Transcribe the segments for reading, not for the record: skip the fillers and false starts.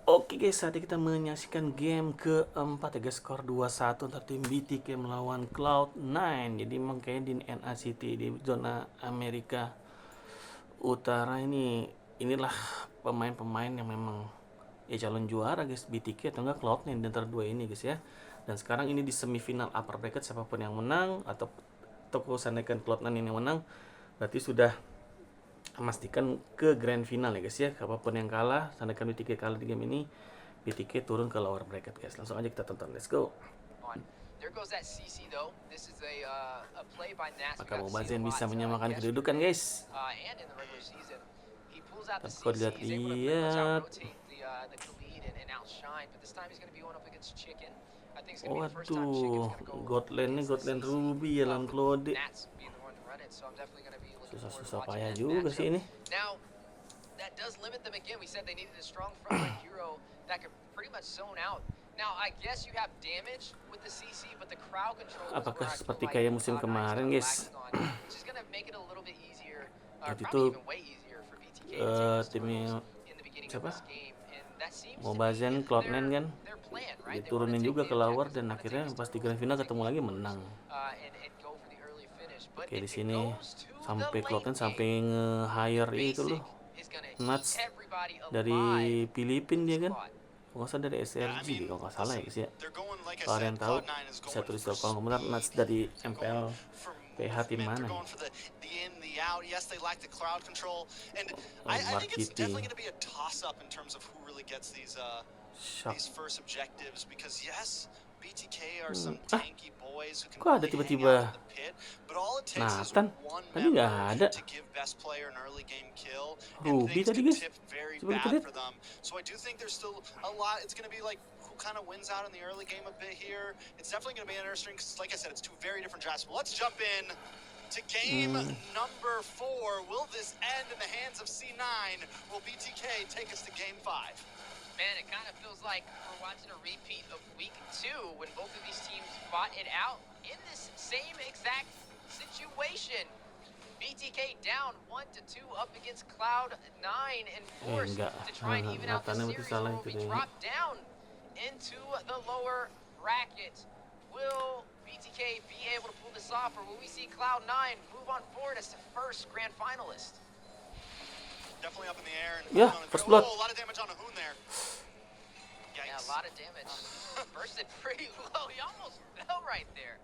Oke guys, saatnya kita menyaksikan game keempat ya guys. Skor 2-1 antar tim Btk melawan Cloud9. Jadi memang kayak di NA City di zona Amerika Utara inilah pemain-pemain yang memang ya calon juara guys, Btk atau enggak Cloud9 di antara dua ini guys ya. Dan sekarang ini di semifinal upper bracket, siapapun yang menang atau seandainya Cloud9 ini yang menang berarti sudah memastikan ke grand final ya guys ya. Apapun yang kalah, tandanya Btk kalah di game ini, Btk turun ke lower bracket guys. Langsung aja kita tonton, let's go. Apakah Mobazane bisa menyamakan kedudukan guys? Tapi kalau dilihat-lihat, waduh, Godland Ruby ya lawan Claude. Susah-susah payah juga sih ini. That does limit them again. We said they needed a strong frontline hero that could pretty much zone out. Now, I guess you have damage with the CC, but the crowd control. Apakah seperti kayak musim kemarin, guys? Just gonna make it a little bit easier. Waktu itu Probably even way easier for BTK timnya in the beginning siapa? of this game. And that seems to Mobazane be Cloud9 kan? their plan, right? Diturunin juga ke lower dan akhirnya pas di grand final ketemu lagi menang. And go for the early finish. But Oke, di sini sampai Cloud9 sampai nge-hire itu loh. Nact dari Filipina dia kan? Nggak usah dari SRG deh kalau nggak salah ya guys ya. Kalau kalian tahu bisa tulis di kolom komentar Nact dari MPL PH tim mana. Marketing. Kok ada tiba-tiba Nathan? Tadi nggak ada. Ruby tadi guys. Coba kita lihat. Kind of wins out in the early game a bit here. It's definitely going to be interesting because, like I said, it's two very different drafts. But let's jump in to game number 4. Will this end in the hands of C9? Will BTK take us to game 5? Man, it kind of feels like we're watching a repeat of week 2 when both of these teams fought it out in this same exact situation. BTK down 1-2 up against Cloud9 and forced to try and even out the series where we drop down into the lower bracket. Will BTK be able to pull this off, or will we see Cloud9 move on forward as the first grand finalist? Definitely up in the air. And First blood. A lot of damage on Ahun there. Yikes. Yeah, a lot of damage. Bursted pretty low. He almost fell right there.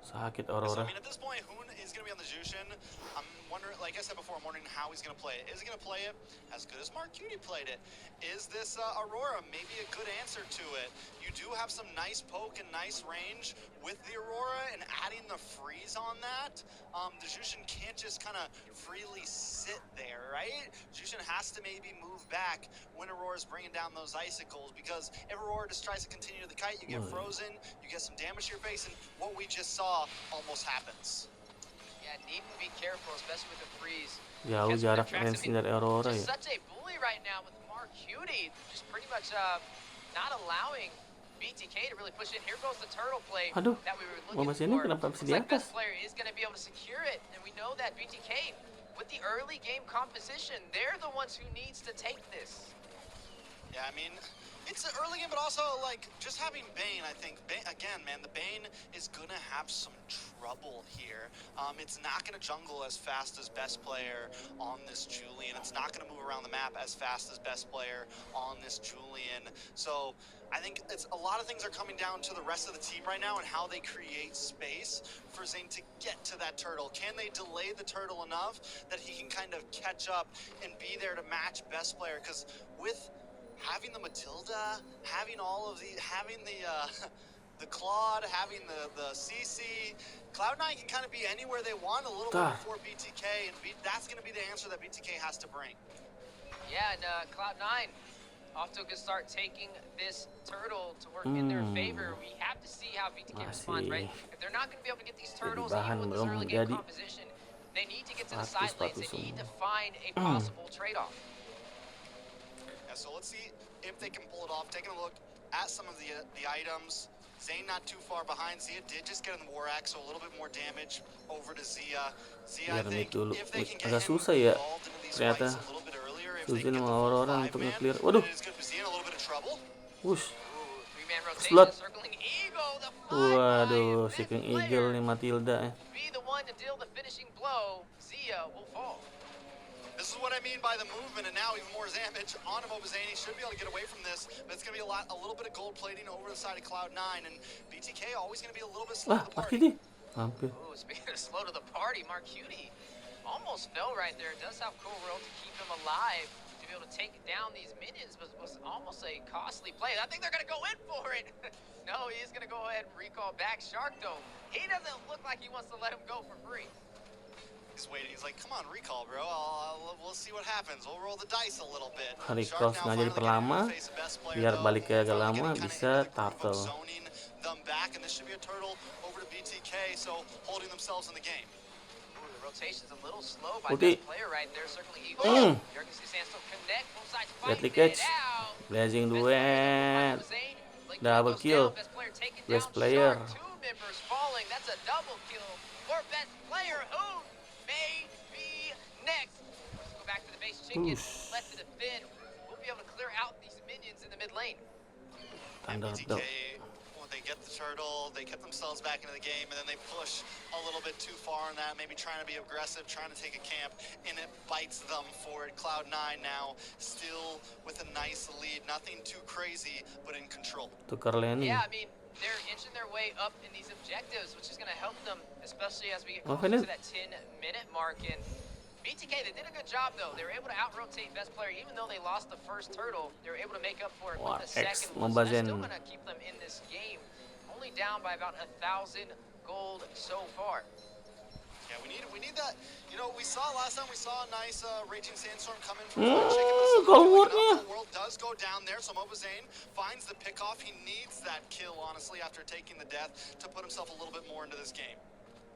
Sakit So, Aurora. I mean, at this point, Hoon is going to be on the Jushin. I'm wondering, like I said before, I'm wondering how he's going to play it. Is he going to play it as good as Mark Cutie played it? Is this Aurora maybe a good answer to it? You do have some nice poke and nice range with the Aurora, and adding the freeze on that, the Jushin can't just kind of freely sit there, right? Jushin has to maybe move back when Aurora's bringing down those icicles, because if Aurora just tries to continue the kite, you get frozen, you get some damage to your face, and what we just saw almost happens. Yeah, need to be careful, especially with the freeze. Jauh jarak range dari Aurora ya. Such a bully right now with Mark Cutie, just pretty much not allowing BTK to really push in. Here goes the turtle play Aduh, that we were looking Mobazane for. kenapa masih Looks di like atas? best player is going to be able to secure it, and we know that BTK with the early game composition, they're the ones who needs to take this. Yeah, I mean, it's the early game, but also, like, just having Bane, I think, again, man, the Bane is going to have some trouble here. It's not going to jungle as fast as best player on this Julian. It's not going to move around the map as fast as best player on this Julian. So I think it's a lot of things are coming down to the rest of the team right now and how they create space for Zane to get to that turtle. Can they delay the turtle enough that he can kind of catch up and be there to match best player? Because with having the Matilda, having all of having the Claude, having the CC, Cloud9 can kind of be anywhere they want a little bit before BTK, and that's going to be the answer that BTK has to bring. Yeah, and Cloud9 off to a good start taking this turtle to work in their favor. We have to see how BTK responds, right? If they're not going to be able to get these turtles, even with this early game composition, they need to get to the side lanes. They need to find a possible trade-off. So let's see if they can pull it off. Taking a look at some of the items. Zane not too far behind. Zia did just get in the War Axe, so a little bit more damage over to Zia. Zia, I think if they can get him involved into these fights a little bit earlier, if they can get the full 5 man, it is good for Zia. A little bit trouble. Wush. Ooh, three-man Slot. rotation circling Eagle. The Waduh, fly by si King best Eagle player. nih Matilda ya. Be the one to deal the finishing blow. Zia will fall. This is what I mean by the movement, and now even more damage on Mobazane. He should be able to get away from this, but it's going to be a little bit of gold plating over the side of Cloud9, and Btk always going to be a little bit slow Wah, to the Mark party. Cutie. Hampir. Ooh, speaking of slow to the party, Mark Cutie almost fell right there. It does have Cool World to keep him alive, to be able to take down these minions, was almost a costly play. I think they're going to go in for it. No, he's going to go ahead and recall back Shark, though. He doesn't look like he wants to let him go for free. He's waiting. He's like, come on, recall, bro. We'll see what happens. We'll roll the dice a little bit. Recall sengaja diperlama biar balik ke agak lama bisa turtle. Them back, and this should be a turtle over to BTK, so holding themselves in the game. Ooh, the rotation's a little slow by Ulti. this player right there. Certainly Eagle. Jorgensen stands to connect. Both sides Deadly fighting catch. it out. Blazing Best player duet. Mobazane. Blink Double goes kill. down. Best player taken Best down. player. Shark, two members falling. That's a double kill for best player. Who may be next? Let's go back to the base chicken. Oosh. Left to defend. We'll be able to clear out these minions in the mid lane. And Underdog. BTK, when they get the turtle, they get themselves back into the game, and then they push a little bit too far on that, maybe trying to be aggressive, trying to take a camp, and it bites them for it. Cloud9 now still with a nice lead, nothing too crazy, but in control. Tukar lane. Yeah, I mean, they're inching their way up in these objectives, which is going to help them, especially as we get Oh, closer Fenel. to that 10-minute mark. And BTK, they did a good job, though. They were able to out-rotate best player. Even though they lost the first turtle, they were able to make up for it Wah, with the X second one. So that's Mobazane. still going to keep them in this game. Only down by about 1,000 gold so far. Yeah, we need that. You know, we saw last time, we saw a nice raging sandstorm come in from Fried Chicken. But still Gold not doing Wardnya. enough. The world does go down there, so Mobazane finds the pickoff. He needs that kill, honestly, after taking the death to put himself a little bit more into this game.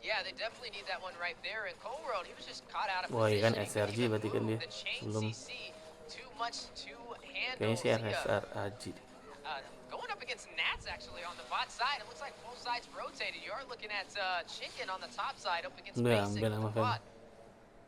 Yeah, they definitely need that one right there. And Cold World, he was just caught out of Wah, iya kan position. SRG berarti kan dia sebelum. Too much to handle. Kayaknya sih Zia, SRG. going up against Nats actually on the bot side. It looks like both sides rotated. You are looking at Chicken on the top side up against Udah Basic ambil on sama the Fen. bot.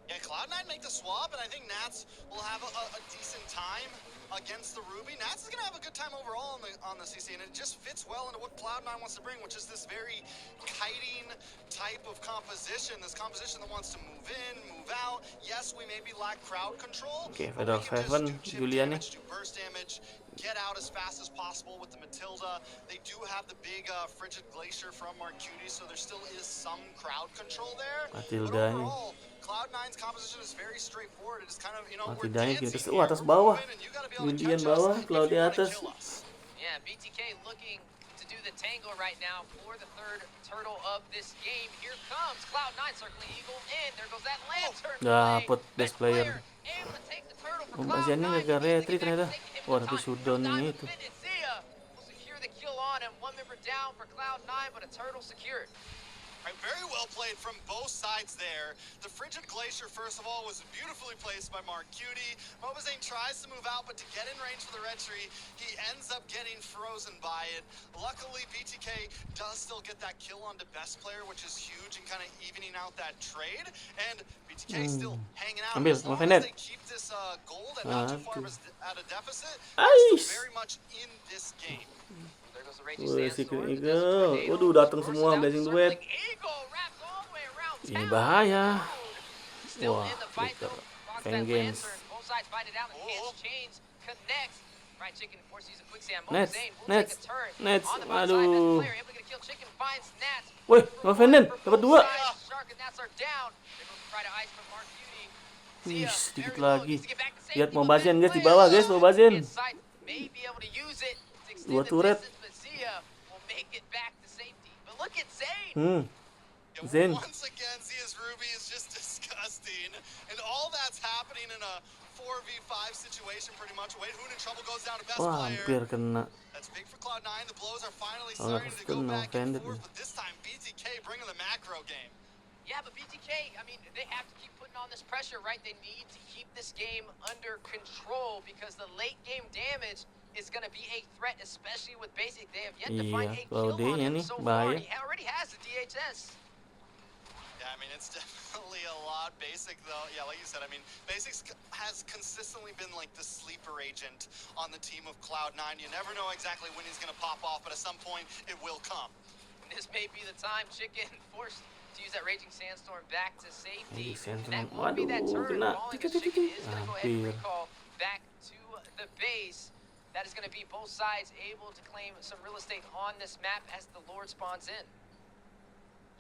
Yeah, Cloud9 make the swap, and I think Nats will have a decent time against the Ruby. Nats is going to have a good time overall on the CC, and it just fits well into what Cloud9 wants to bring, which is this very kiting type of composition, this composition that wants to move in, move out. Yes, we maybe lack crowd control, Oke, but Feather we can just Seven, do chip Julian nih. damage, do burst damage, get out as fast as possible with the Matilda. They do have the big frigid glacier from Marcuti, so there still is some crowd control there. Matildanya. But overall, Cloud9's composition is very straightforward. It is kind of, you know, we're Matildanya gini dancing ke here, atas we're bawah. moving, and you gotta be able to Julian catch bawah, us if Cloud you di wanna atas. kill us. Yeah, BTK looking to do the tango right now for the third turtle of this game. Here comes Cloud9 circling Eagle in. There goes that lantern. Dapet play. best player. Able to take the turtle for Mobazane Cloud9. agak retri Back to ternyata. take him Wah, with tapi time. shutdownnya itu. Zia will secure the kill on him. One member down for Cloud9, but a turtle secured. Right, very well played from both sides there. The frigid glacier, first of all, was beautifully placed by Mark Cutie. Mobazane tries to move out, but to get in range for the red tree, he ends up getting frozen by it. Luckily, BTK does still get that kill onto best player, which is huge and kind of evening out that trade. And BTK still hanging out. Ambil, As long mau as Fenet. they keep this gold and not too far Aduh. at a deficit, they're Ais. still very much in this game. There goes the raging Wih, si sandstorm. King The desert Eagle. tornado Waduh, datang bursts semua out, Blazing circling Duet. Eagle wraps all the way around Ini town. bahaya. Still Wah, in the fight, flicker. though. Rocks Fang that Games. lantern. Both sides fight it out. The Oh. hands change, connects. Fried Chicken forces a quicksand. Nets, Mobazane will Nets, take a turn. Nets. On the bot side, best Aduh. player able to get a kill. Chicken finds Nats. Wih, Mau Fenden, For dapat both dua. sides, Shark and Nats are down. They will try to ice from Mark Beauty. Wih, Zia, sedikit very low, lagi. needs to get back to safety, Lihat but Mobazane best guys di player bawah guys, Mobazane. inside may be able to use it to extend Dua the turret. distance, but Zia will make it back to safety. But look at Zane. Yeah, Zen. once again, Zia's Ruby is just disgusting. And all that's happening in a 4v5 situation pretty much. Wade Hoon in trouble goes down to best Wah, player. hampir kena. That's big for Cloud9. The blows are finally Oh, starting to go no back and offended. forth, but this time BTK bringing the macro game. Yeah, but BTK, I mean, they have to keep putting on this pressure, right? They need to keep this game under control because the late game damage is going to be a threat, especially with Basic. They have yet to find a Iya, kill on Cloud9-nya him nih, so bahaya. far. He already has the DHS. Yeah, I mean, it's definitely definitely a lot. Basic, though, yeah, like you said, I mean, Basics has consistently been like the sleeper agent on the team of Cloud9. You never know exactly when he's going to pop off, but at some point, it will come. This may be the time. Chicken forced to use that Raging Sandstorm back to safety. Raging And that Sandstorm. won't be that Waduh, turn kena. falling, Tiki, as Chicken tiki. is going to go ahead and Hampir. recall back to the base. That is going to be both sides able to claim some real estate on this map as the Lord spawns in.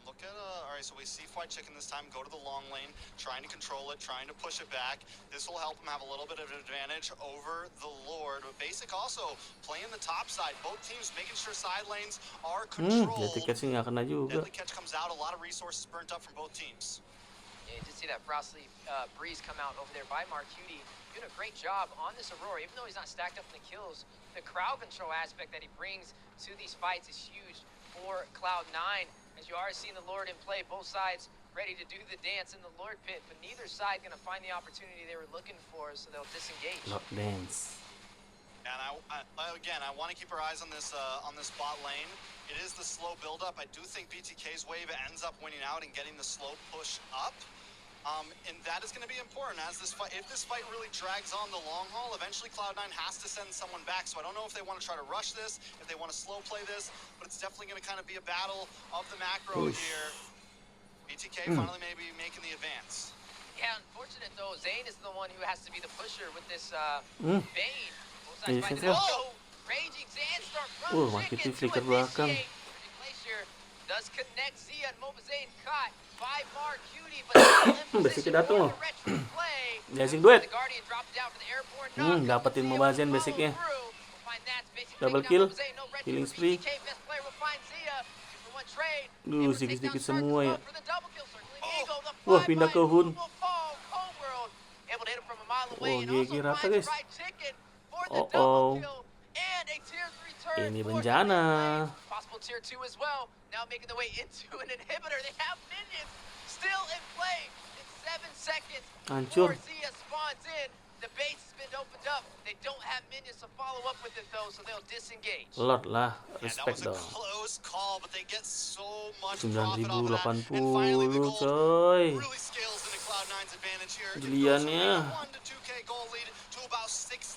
Look at, all right, so we see White Chicken this time go to the long lane, trying to control it, trying to push it back. This will help him have a little bit of an advantage over the Lord. But Basic also playing the top side. Both teams making sure side lanes are controlled. Deadly Catch nggak kena juga. Deadly Catch comes out, a lot of resources burnt up from both teams. Yeah, you did see that Frostly Breeze come out over there by Marcuti. Doing a great job on this Aurora, even though he's not stacked up in the kills. The crowd control aspect that he brings to these fights is huge for Cloud9. As you are seeing the Lord in play, both sides ready to do the dance in the Lord pit, but neither side going to find the opportunity they were looking for, so they'll disengage. Lord dance. And I want to keep our eyes on this bot lane. It is the slow build-up. I do think BTK's wave ends up winning out and getting the slow push up. And that is going to be important as this fight. If this fight really drags on the long haul, eventually Cloud9 has to send someone back. So I don't know if they want to try to rush this, if they want to slow play this, but it's definitely going to kind of be a battle of the macro here. BTK finally maybe making the advance. Yeah, unfortunate though. Zane is the one who has to be the pusher with this Bane. Both sides fighting out. Oh! Raging Sandstorm from Chicken to flicker belakang. initiate. Glacier does connect Zia and Mobazane caught by Marcuti, but still in Basicnya position datang for loh. the retro play. Blessing duet. The Guardian dropped down for the airborne knock. Dapetin Mobazane basicnya. We'll find Nact basically Double taking kill. down Mobazane. No retro Killing for spree. BTK. Best player will find Zia. 2-for-1 trade. Duh, Able to take sedikit-sedikit down Shark semua as ya. well for the double kill. Circling Eagle, the Wah, fly pindah by ke Hun. will fall. Cold Able to hit him from a mile away. Oh, And GG also Raka, finds guys. Fried Chicken for the Oh, double oh. kill. And a tier 3 turn Ini for bencana. the mid lane. Possible tier 2 as well. Now making the way into an inhibitor. They have minions still in play. In 7 seconds. Hancur. Before Zia spawns in. The base has been opened up. They don't have minions to follow up with it though, so they'll disengage. Lord lah, Yeah, that respect was a dong. close call, but they get so much profit off of that. 9080 And finally the gold coy. really scales into Cloud9's advantage here. It goes from Jeliannya. a 1 to 2K gold lead to about 6,000,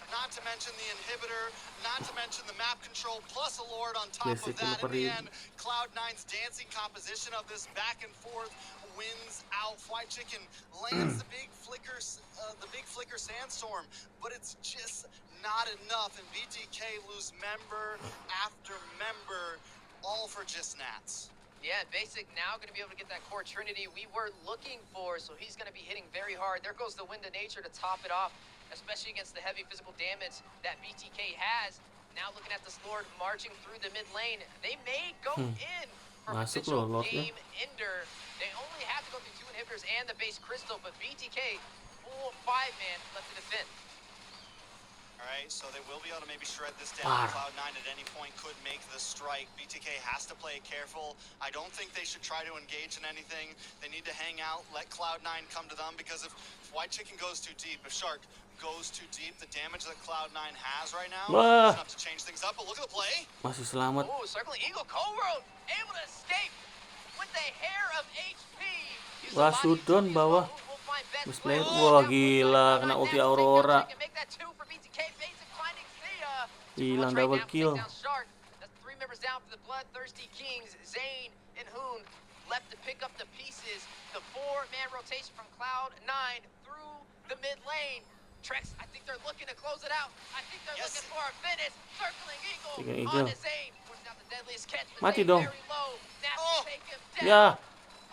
not to mention the inhibitor, not to mention the map control, plus a Lord on top of Basicnya that. In the peri- end, Cloud9's dancing composition of this back and forth wins out. White Chicken lands the big flicker sandstorm, but it's just not enough. And BTK lose member after member, all for just Nats. Yeah, Basic now going to be able to get that core trinity we were looking for, so he's going to be hitting very hard. There goes the Wind of Nature to top it off, especially against the heavy physical damage that BTK has. Now looking at this Lord marching through the mid lane. They may go in for Masuk potential loh Lordnya. game ender. They only have to go through 2 inhibitors and the base crystal, but BTK, full 5-man left to defend. All right, so they will be able to maybe shred this down. Wow. Cloud9 at any point could make the strike. BTK has to play it careful. I don't think they should try to engage in anything. They need to hang out, let Cloud9 come to them, because if White Chicken goes too deep, if Shark goes too deep, the damage that Cloud9 has right now Wah. is enough to change things up. But look at the play. Masih selamat. Oh, circling Eagle, Cold able to escape with the hair of HP. Use Wah, the Sudon body bawah. we'll find best Best player. player. Wah, gila. Kena ulti Aurora. Make that 2 for BTK. Basic finding Zia. Hilang Right double now, kill. takes down Shark. That's 3 members down for the Bloodthirsty Kings. Zane and Hoon left to pick up the pieces. The 4-man rotation from Cloud9 through the mid lane. Trex, I think they're looking to close it out. I think they're Yes. looking for a finish. Circling Eagle Circling on Eagle. to Zane. Pushing out the deadliest catch. but Mati Zane dong. very low. Nact Oh. take him down. Ya.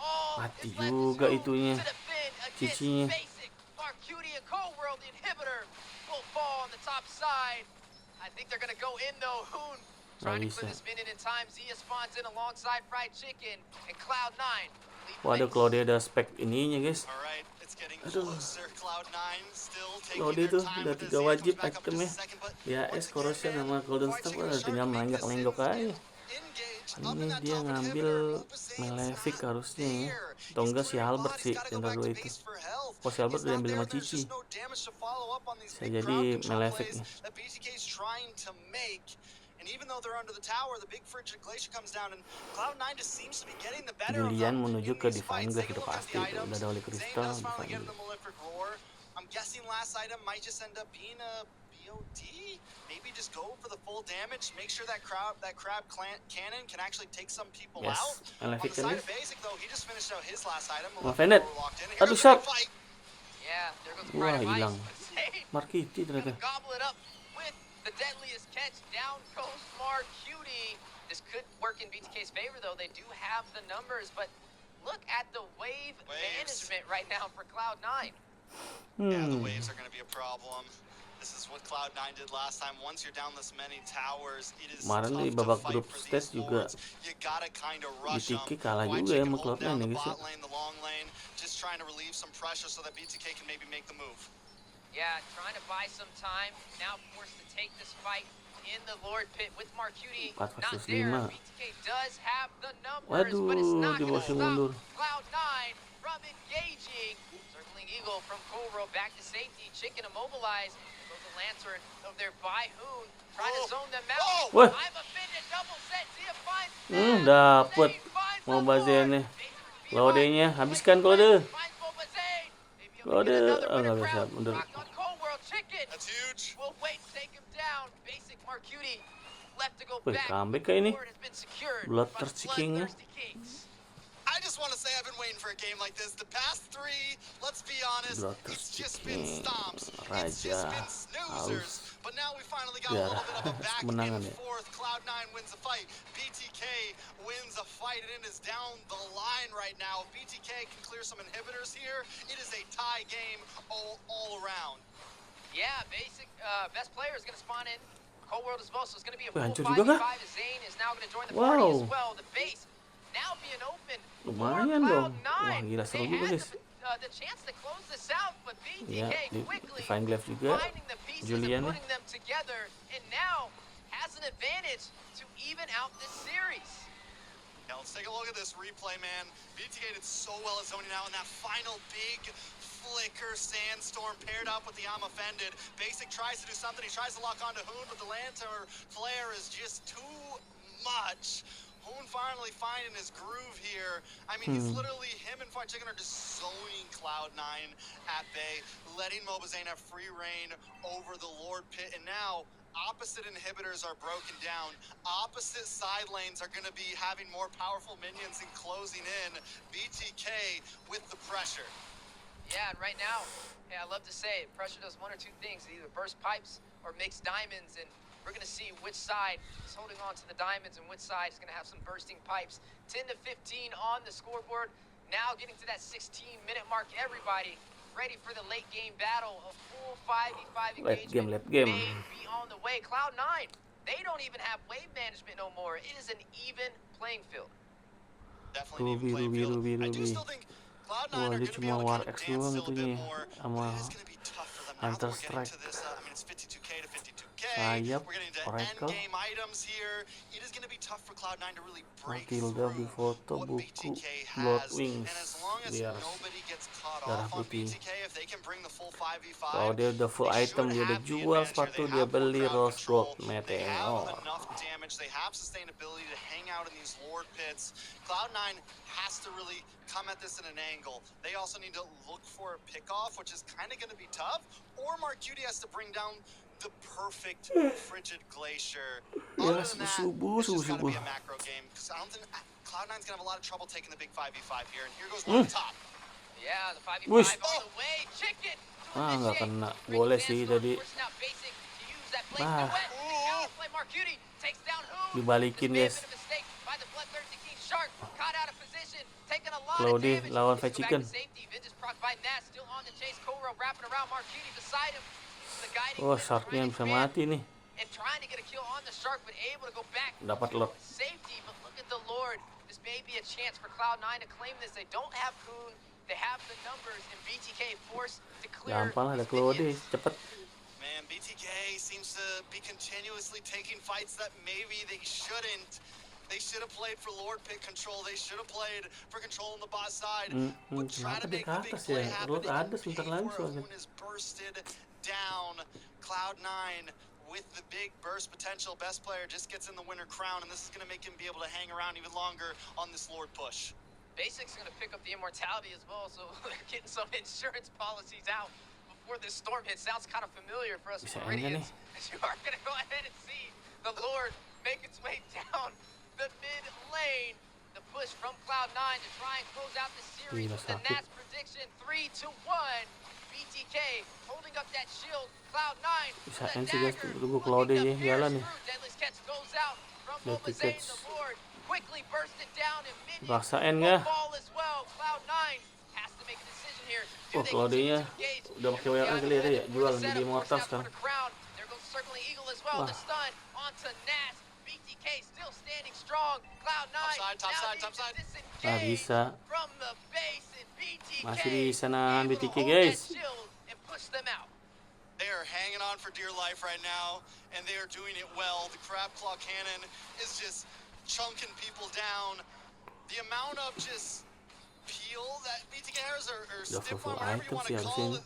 All Mati is left juga to itunya. to defend against Cicinya. Basic. Marcuti and Cold World, the inhibitor, will fall on the top side. I think they're gonna go in though. Hoon trying to clear bisa. this minute in time. Zia spawns in alongside Fried Chicken and Cloud9. lead the Waduh, base. kalau dia ada spek ininya guys. All right, it's getting Aduh. closer. Cloud9 still taking Kalau dia their tuh time udah with this. 3 Zia wajib comes back up in itemnya. just a second, but BAS, once again, Corrosion man, sama Golden White Star Chicken udah Shark tinggal make this lenggak-lenggok instant aja. engage Kali up in ini that dia top ngambil inhibitor. Mobazane's Malefic not harusnya ya. there. Atau He's enggak si clearing Albert bodies, sih, gotta go Jenderal back 2 to itu. base for health. Oh, si Albert He's udah not ambil there. sama There's Cici. just no damage to follow up on these Bisa big jadi crowd control Malefic plays nih. that BTK is trying to make. And even though they're under the tower, the big frigid glacier comes down, and Cloud9 just seems to be getting the better of Julian them menuju in ke these Divine fights. Glass Take a udah look at pasti the itu. Udah items. ada Holy Zane Crystal, does finally Divine get the Glass. Malefic Roar. I'm guessing last item might just end up being a BOD. Maybe just go for the full damage. Make sure that cannon can actually take some people out. Yes, On the Maleficent side guys. of Basic, though, he just finished out his last item. Mau Malefic Fennet. Roar locked in. And here Aduh, goes the shot. big fight. Yeah, there goes the Wah, Pride of hilang. Ice. Zane Markiti ternyata. gonna gobble it up with the deadliest catch. Down goes Marcutie. This could work in BTK's favor, though. They do have the numbers, but look at the wave management right now for Cloud9. Yeah, the waves are going to be a problem. This is what Cloud9 did last time. Once you're down this many towers, it is Kemarin di tough to babak fight grup for stage these juga lords. You gotta kind of rush them. Btk kalah Why juga ya chicken sama hold Cloud9 down ya the guys ya. bot lane, the long lane, just trying to relieve some pressure so that BTK can maybe make the move. Yeah, trying to buy some time. Now forced to take this fight in the Lord Pit with Marcutie 4 not versus there. 5. BTK does have the numbers, but it's Waduh, not going to dibawa stop mundur. Cloud9 from engaging. Circling Eagle from Cobra back to safety. Chicken immobilized. Goes the Lantern of their Hoon. Trying to zone them out. Wah. I'm offended. Double set. Zia finds Dapet Zane finds the Mobazane. Lord. Claude-nya habiskan Claude. Finds Mobazane. Maybe able to Claude, get another nggak winner bisa crown. mundur. Rock on Cold World. Chicken That's huge. will wait and take him down. Basic Marcutie left to go Wih, back. comeback kayak ini. Lord has been secured by Bloodthirsty King-nya. Bloodthirsty Kings. I just want to say I've been waiting for a game like this. The past three, let's be honest, it's just been stomps. It's just been snoozers. But now we finally got a little bit of a back and forth. Cloud9 wins the fight. BTK wins a fight, and it is down the line right now. If BTK can clear some inhibitors here, it is a tie game all around. Yeah, basic best player is going to spawn in. Cold World as well, so it's going to be a full hancur 5v5 juga kah? as Zane is now going to join the party as Wow. well. The base now being open Lumayan for dong. Cloud9. Wah, gila seru They juga had guys. the chance to close this out, but Ya, BTK quickly Divine Glass juga. finding the pieces Julian and nih. putting them together, and now has an advantage to even out this series. Now let's take a look at this replay, man. BTK did so well at zoning out in that final big flicker sandstorm paired up with the I'm offended. Basic tries to do something. He tries to lock onto Hoon, but the Lantern flare is just too much. Hoon finally finding his groove here. I mean, he's literally, him and Fried Chicken are just zoning Cloud9 at bay, letting Mobazane have free reign over the Lord Pit, and now opposite inhibitors are broken down. Opposite side lanes are going to be having more powerful minions and closing in. BTK with the pressure. Yeah, and right now, hey, I love to say it, pressure does one or two things. It either burst pipes or makes diamonds, and we're going to see which side is holding on to the diamonds and which side is going to have some bursting pipes. 10 to 15 on the scoreboard. Now getting to that 16-minute mark. Everybody ready for the late game battle. A full 5v5 engagement Late game. may be on the way. Cloud9, they don't even have wave management no more. It is an even playing field. Definitely need to play field. I do still think Cloud9 are going to be able to kind of dance still a bit more, but it is going to be tough for them now that we're getting to this. I mean, it's 52k to 52k. Sayap, We're getting to Oracle. end game items here. It is going to be tough for Cloud9 to really break Matilda, through Bifoto, what buku, BTK Blood has. Wings, And as long as biar nobody gets caught darah off on putih. BTK, if they can bring the full 5v5, Kalau dia udah full they item, should dia udah have the jual advantage here. sepatu, They dia have more beli crowd Rose control. Gold They have Meteor. enough damage. They have sustainability to hang out in these Lord Pits. Cloud9 has to really come at this in an angle. They also need to look for a pickoff, which is kind of going to be tough. Or Marcutie has to bring down the perfect frigid glacier. Other than that, it's just got to be a macro game. Because I don't think Cloud9's going to have a lot of trouble taking the big 5v5 here. And here goes one on top. Yeah, the 5v5 Wish. on the way. Chicken to Ah, nggak initiate. kena. Breaking Boleh sih Sandstorm, tadi. forcing out Basic to use that blade Ah. duet. Counterplay Marcutie takes down Hoon. Dibalikin, This may have guys. been a mistake by the Bloodthirsty King Shark. Caught out of position, taking a lot Claude of damage. lawan Needs to Fried go back Chicken. to safety. Vengeance proc by Nact, still on the chase. Cobra wrapping around Marcutie beside him. Uses the guiding Oh, whip, Sharknya trying to bisa expand mati nih. and trying to get a kill on the Shark, but able to go back Dapat lot. safety. But look at the Lord. This may be a chance for Cloud9 to claim this. They don't have Hoon. They have the numbers, and BTK forced to clear Gampang lah, ada his Claude, minions. cepet. Man, BTK seems to be continuously taking fights that maybe they shouldn't. They should have played for Lord Pit control. They should have played for control on the bot side. But try Kenapa to dia make ke the big atas play ya? happen. Lord They can ada sebentar pay lagi for it. soalnya. Hoon is bursted. down. Cloud9 with the big burst potential. Best player just gets in the winner crown, and this is going to make him be able to hang around even longer on this Lord push. Basic's going to pick up the immortality as well, so they're getting some insurance policies out before this storm hits. Sounds kind of familiar for us Floridians. You are going to go ahead and see the Lord make its way down the mid lane. The push from Cloud9 to try and close out the series with the Nact prediction 3-1. BTK holding up that shield. Cloud9 Bisain sih guys, tunggu Cloud9 jalan nih. Deadliest catch goes out from Mobazane. The Lord quickly bursted down and minions Paksain nggak? fall as well. Cloud9 has to make a decision here. Oh, Cloud9-nya udah pakai WR kali ya, jual jadi immortal sekarang. There goes circling eagle as well. The stun onto Nact. BTK still standing strong. Cloud9 Topside. Nah, bisa. From the base and BTK Masih bisa nahan BTK guys. and push them out. They are hanging on for dear life right now, and they are doing it well. The crab claw cannon is just chunking people down. The amount of just peel that BTK has, or stiff on, whatever you want to call it,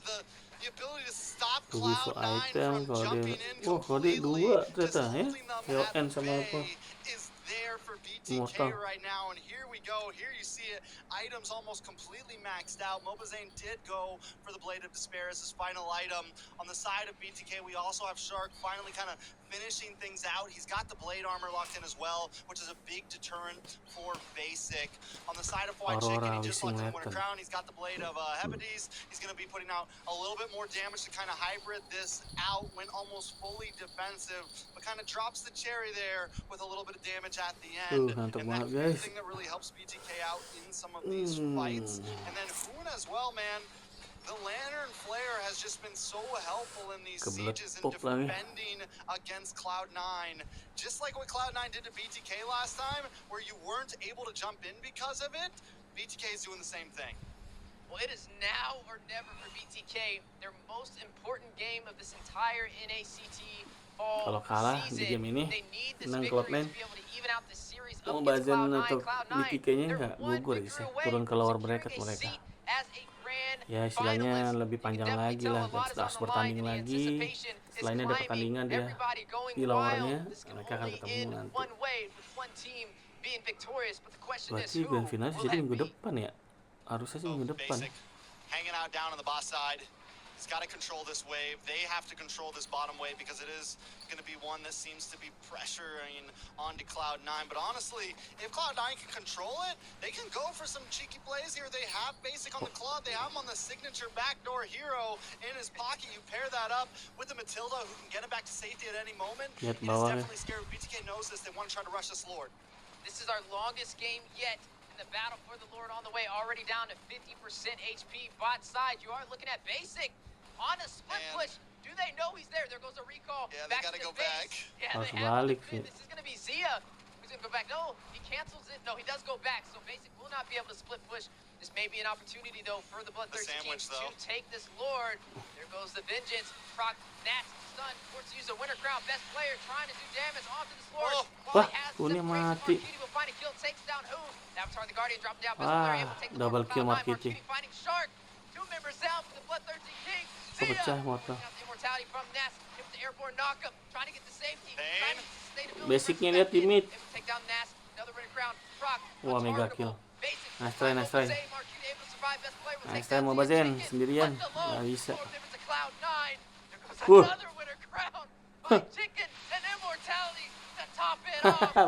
the ability to stop Cloud9 from jumping in completely, just holding them at bay is there for BTK right now. And here we go. Here you see it. Items almost completely maxed out. Mobazane did go for the Blade of Despair as his final item. On the side of BTK, we also have Shark finally kind of finishing things out. He's got the blade armor locked in as well, which is a big deterrent for Basic. On the side of White Chicken, he just locked in the Winter Crown. He's got the blade of Hebrides. He's going to be putting out a little bit more damage to kind of hybrid this out. Went almost fully defensive, but kind of drops the cherry there with a little bit of damage at the end. And that's the thing that really helps BTK out in some of these fights. And then Hoon as well, man. The Lantern Flare has just been so helpful in these sieges and defending against Cloud9. Just like what Cloud9 did to BTK last time, where you weren't able to jump in because of it, BTK is doing the same thing. Well, it is now or never for BTK, their most important game of this entire NACT fall Kalau kalah di game ini, menang Cloud9, Mobazane atau Btk-nya nggak gugur guys ya, turun ke lower bracket mereka. Ya istilahnya lebih panjang lagi lah, harus bertanding lagi. Setelah ini ada pertandingan dia di lowernya, mereka akan ketemu nanti. Berarti grand final jadi minggu depan ya, harusnya sih minggu depan. Hanging out down on the boss side. He's got to control this wave. They have to control this bottom wave because it is going to be one that seems to be pressuring onto Cloud9. But honestly, if Cloud9 can control it, they can go for some cheeky plays here. They have Basic on the club. They have him on the signature backdoor hero in his pocket. You pair that up with the Matilda, who can get him back to safety at any moment. It is definitely scary. BTK knows this. They want to try to rush this Lord. This is our longest game yet. The battle for the Lord on the way, already down to 50% HP. Bot side, you are looking at Basic on a split push. Do they know he's there? There goes a recall. Yeah, they gotta go back. Yeah, they have to defend. This is gonna be Zia who's gonna go back. No, he cancels it. No, he does go back. So Basic will not be able to split push. This may be an opportunity though for the Bloodthirsty Kings to take this Lord. There goes the Vengeance. Proc Nact stun, forced to use a Winter Crown. Best player trying to do damage onto this Lord. Wah, Unnya mati. Avatar the Guardian dropping down. Best player able to take the double kill Marquini finding Shark. 2 members down for the Bloodthirsty Kings. Pecah motor. Immortality from Nact. Hits the airborne knockup. Trying to get the safety. Basicnya dia timid. Take down Nact. Another Winter Crown. Proc. Wah, mega kill. Nice try. Nice try Mobazane sendirian. Nggak bisa.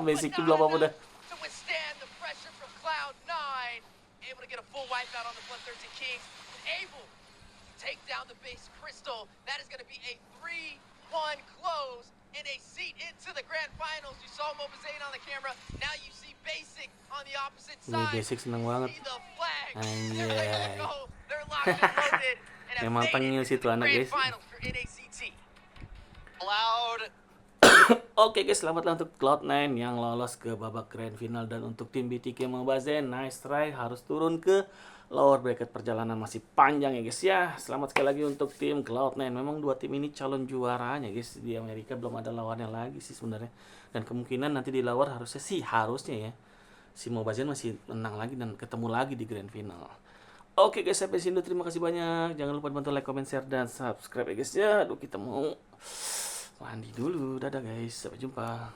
Basicnya belum apa-apa dah. Able to get a full wipeout on the Bloodthirsty Kings. Able to take down the base crystal. That is going to be a 3-1 close and a seat into the grand finals. You saw Mobazane on the camera. Now you see Basic on the opposite side. Basic seneng banget. See the flag. Anjay. They're locked and loaded. Emang tengil sih tuh anak guys. Cloud. Oke guys, selamatlah untuk Cloud9 yang lolos ke babak grand final. Dan untuk tim Btk Mobazane, nice try, harus turun ke lower bracket. Perjalanan masih panjang ya guys ya. Selamat sekali lagi untuk tim Cloud9. Memang dua tim ini calon juaranya guys. Di Amerika belum ada lawannya lagi sih sebenarnya. Dan kemungkinan nanti di lower harusnya ya si Mobazane masih menang lagi dan ketemu lagi di grand final. Oke guys, sampai sini dulu. Terima kasih banyak. Jangan lupa bantu like, comment, share, dan subscribe ya guys ya. Aduh, kita mau mandi dulu. Dadah guys, sampai jumpa.